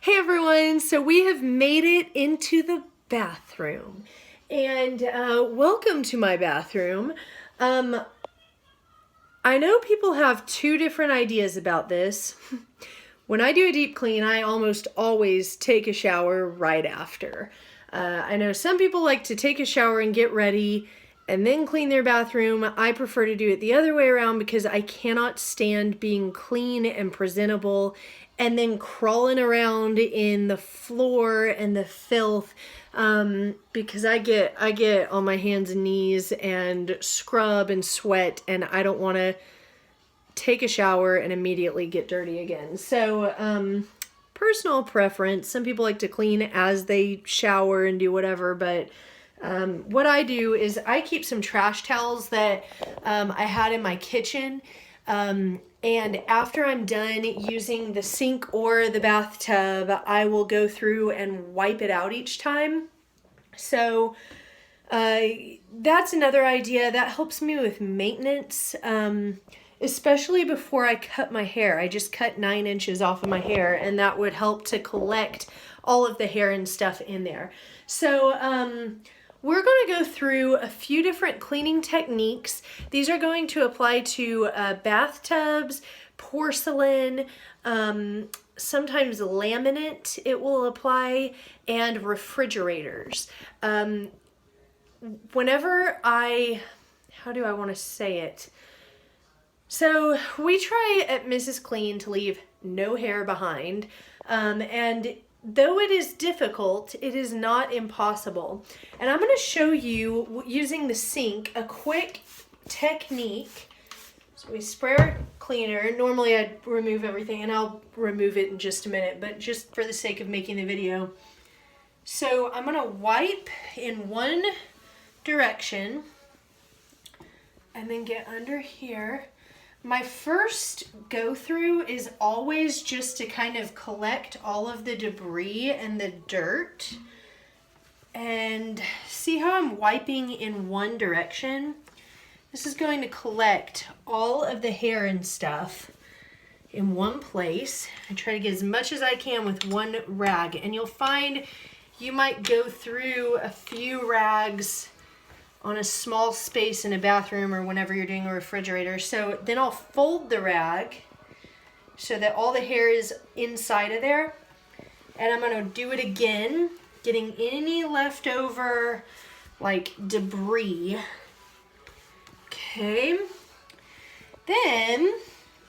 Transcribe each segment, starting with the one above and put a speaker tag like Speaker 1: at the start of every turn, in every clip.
Speaker 1: Hey everyone, so we have made it into the bathroom and welcome to my bathroom. I know people have two different ideas about this. When I do a deep clean, I almost always take a shower right after. I know some people like to take a shower and get ready and then clean their bathroom. I prefer to do it the other way around because I cannot stand being clean and presentable and then crawling around in the floor and the filth, because I get on my hands and knees and scrub and sweat, and I don't want to take a shower and immediately get dirty again. So personal preference. Some people like to clean as they shower and do whatever, but what I do is I keep some trash towels that I had in my kitchen, and after I'm done using the sink or the bathtub, I will go through and wipe it out each time. So that's another idea that helps me with maintenance, especially before I cut my hair. I just cut 9 inches off of my hair, and that would help to collect all of the hair and stuff in there. So we're going to go through a few different cleaning techniques. These are going to apply to bathtubs, porcelain, sometimes laminate it will apply, and refrigerators. How do I want to say it? So we try at Mrs. Clean to leave no hair behind, and though it is difficult, it is not impossible. And I'm going to show you, using the sink, a quick technique. So we spray our cleaner. Normally I'd remove everything, and I'll remove it in just a minute, but just for the sake of making the video. So I'm going to wipe in one direction and then get under here. My first go through is always just to kind of collect all of the debris and the dirt. And see how I'm wiping in one direction? This is going to collect all of the hair and stuff in one place. I try to get as much as I can with one rag. And you'll find you might go through a few rags on a small space in a bathroom or whenever you're doing a refrigerator. So then I'll fold the rag so that all the hair is inside of there. And I'm going to do it again, getting any leftover like debris. Okay. Then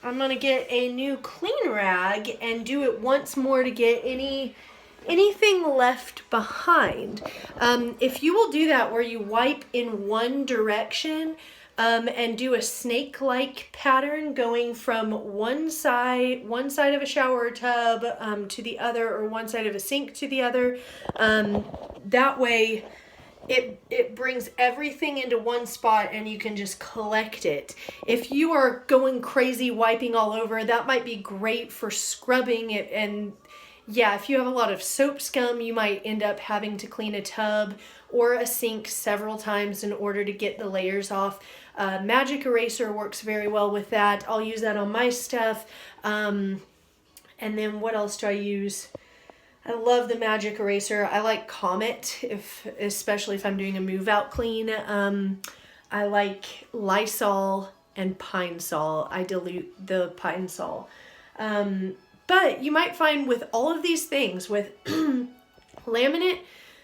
Speaker 1: I'm going to get a new clean rag and do it once more to get anything left behind. If you will do that where you wipe in one direction and do a snake-like pattern going from one side of a shower tub to the other, or one side of a sink to the other, that way it brings everything into one spot and you can just collect it. If you are going crazy wiping all over, that might be great for scrubbing it. And yeah, if you have a lot of soap scum, you might end up having to clean a tub or a sink several times in order to get the layers off. Magic eraser works very well with that. I'll use that on my stuff. And then what else do I use? I love the magic eraser. I like Comet, especially if I'm doing a move out clean. I like Lysol and Pine Sol. I dilute the Pine Sol. But you might find with all of these things, with laminate,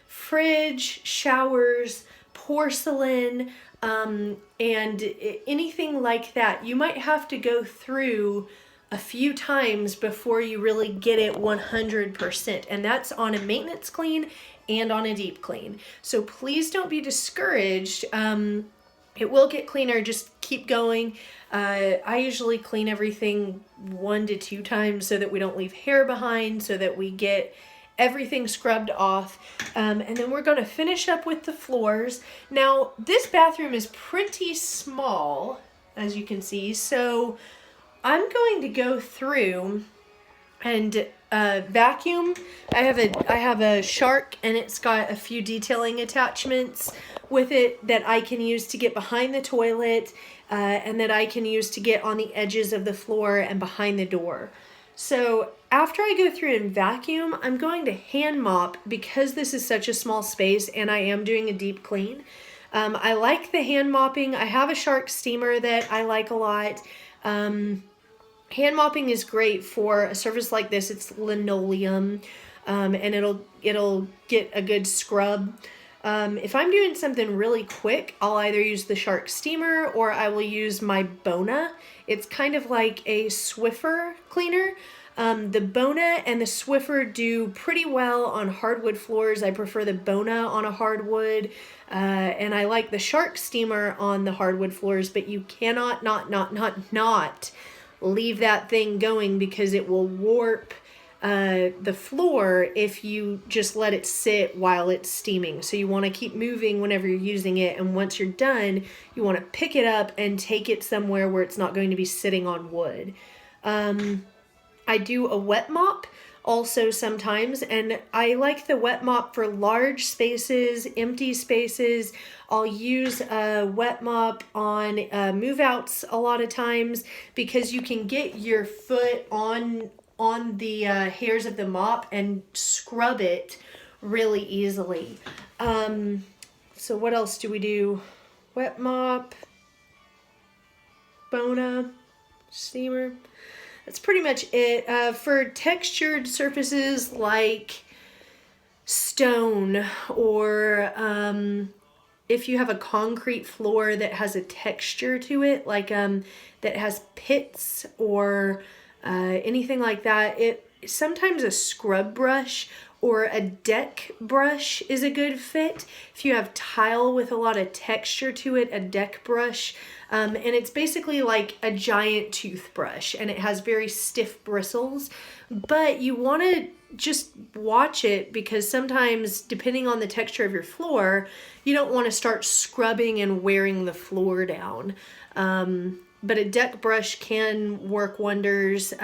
Speaker 1: fridge, showers, porcelain, and anything like that, you might have to go through a few times before you really get it 100%. And that's on a maintenance clean and on a deep clean. So please don't be discouraged. It will get cleaner. Just keep going. I usually clean everything 1 to 2 times so that we don't leave hair behind, so that we get everything scrubbed off. And then we're going to finish up with the floors. Now, this bathroom is pretty small, as you can see. So I'm going to go through and vacuum. I have a Shark, and it's got a few detailing attachments with it that I can use to get behind the toilet, and that I can use to get on the edges of the floor and behind the door. So after I go through and vacuum, I'm going to hand mop because this is such a small space and I am doing a deep clean. I like the hand mopping. I have a Shark steamer that I like a lot. Hand mopping is great for a surface like this. It's linoleum, and it'll get a good scrub. If I'm doing something really quick, I'll either use the Shark steamer or I will use my Bona. It's kind of like a Swiffer cleaner. The Bona and the Swiffer do pretty well on hardwood floors. I prefer the Bona on a hardwood, and I like the Shark steamer on the hardwood floors, but you cannot not leave that thing going because it will warp the floor if you just let it sit while it's steaming. So you want to keep moving whenever you're using it, and once you're done, you want to pick it up and take it somewhere where it's not going to be sitting on wood. I do a wet mop also sometimes, and I like the wet mop for large spaces, empty spaces. I'll use a wet mop on move outs a lot of times because you can get your foot on the hairs of the mop and scrub it really easily. So what else do we do? Wet mop, Bona, steamer. That's pretty much it. For textured surfaces like stone, or if you have a concrete floor that has a texture to it, like that has pits or anything like that, sometimes a scrub brush or a deck brush is a good fit. If you have tile with a lot of texture to it, a deck brush, and it's basically like a giant toothbrush and it has very stiff bristles, but you want to just watch it because sometimes, depending on the texture of your floor, you don't want to start scrubbing and wearing the floor down. But a deck brush can work wonders.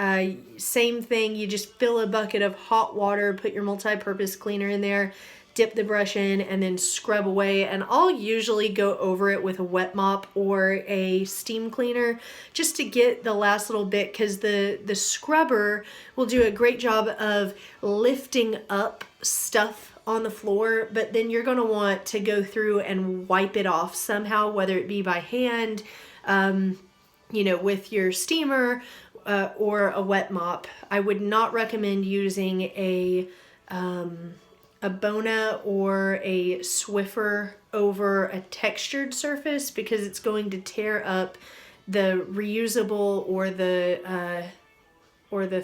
Speaker 1: Same thing, you just fill a bucket of hot water, put your multi-purpose cleaner in there, dip the brush in, and then scrub away. And I'll usually go over it with a wet mop or a steam cleaner just to get the last little bit, because the scrubber will do a great job of lifting up stuff on the floor, but then you're going to want to go through and wipe it off somehow, whether it be by hand, with your steamer or a wet mop. I would not recommend using a Bona or a Swiffer over a textured surface because it's going to tear up the reusable or the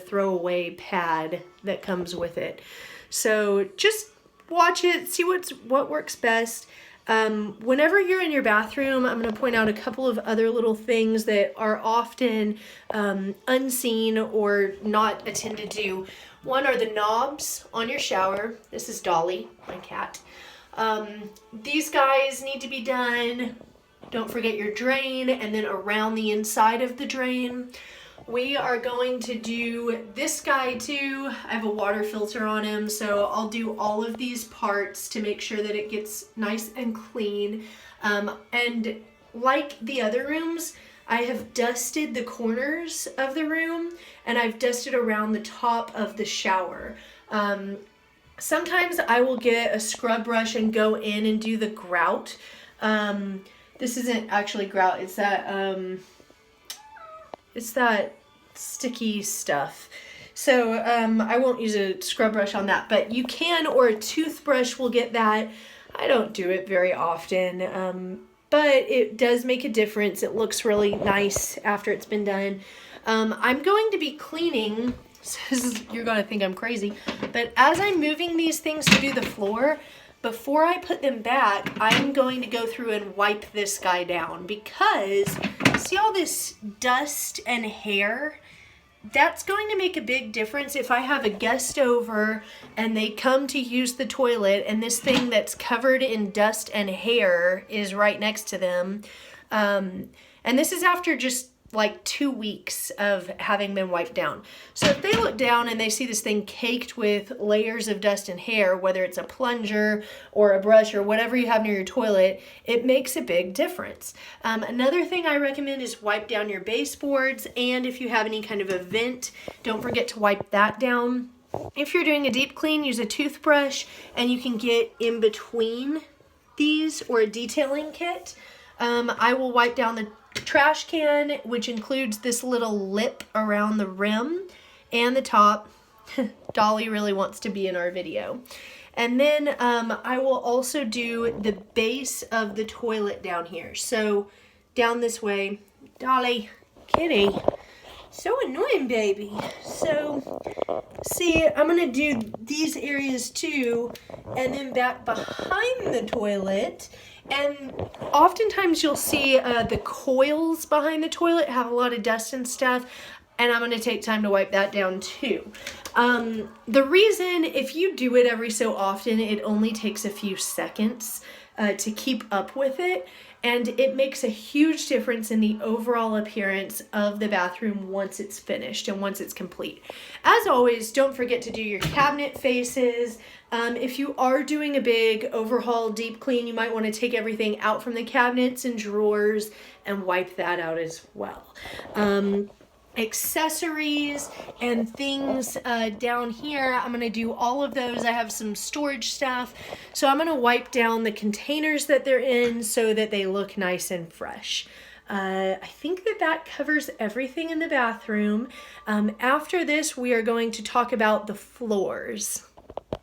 Speaker 1: throwaway pad that comes with it. So just watch it, see what works best. Whenever you're in your bathroom, I'm going to point out a couple of other little things that are often unseen or not attended to. One are the knobs on your shower. This is Dolly, my cat. These guys need to be done. Don't forget your drain, and then around the inside of the drain. We are going to do this guy too. I have a water filter on him, so I'll do all of these parts to make sure that it gets nice and clean. And like the other rooms, I have dusted the corners of the room and I've dusted around the top of the shower. Sometimes I will get a scrub brush and go in and do the grout. This isn't actually grout, it's that sticky stuff. So I won't use a scrub brush on that, but you can, or a toothbrush will get that. I don't do it very often, but it does make a difference. It looks really nice after it's been done. I'm going to be cleaning, you're going to think I'm crazy, but as I'm moving these things to do the floor, before I put them back, I'm going to go through and wipe this guy down because see all this dust and hair? That's going to make a big difference if I have a guest over and they come to use the toilet and this thing that's covered in dust and hair is right next to them. And this is after just like 2 weeks of having been wiped down. So if they look down and they see this thing caked with layers of dust and hair, whether it's a plunger or a brush or whatever you have near your toilet, it makes a big difference. Another thing I recommend is wipe down your baseboards, and if you have any kind of a vent, don't forget to wipe that down. If you're doing a deep clean, use a toothbrush, and you can get in between these or a detailing kit. I will wipe down the trash can, which includes this little lip around the rim and the top. Dolly really wants to be in our video. And then I will also do the base of the toilet down here. So down this way. Dolly, kitty, so annoying, baby. So see, I'm gonna do these areas too, and then back behind the toilet. And oftentimes you'll see the coils behind the toilet have a lot of dust and stuff, and I'm going to take time to wipe that down too. The reason, if you do it every so often, it only takes a few seconds to keep up with it, and it makes a huge difference in the overall appearance of the bathroom once it's finished and once it's complete. As always, don't forget to do your cabinet faces. If you are doing a big overhaul, deep clean, you might want to take everything out from the cabinets and drawers and wipe that out as well. Accessories and things down here, I'm going to do all of those. I have some storage stuff, so I'm going to wipe down the containers that they're in so that they look nice and fresh. I think that covers everything in the bathroom. After this, we are going to talk about the floors.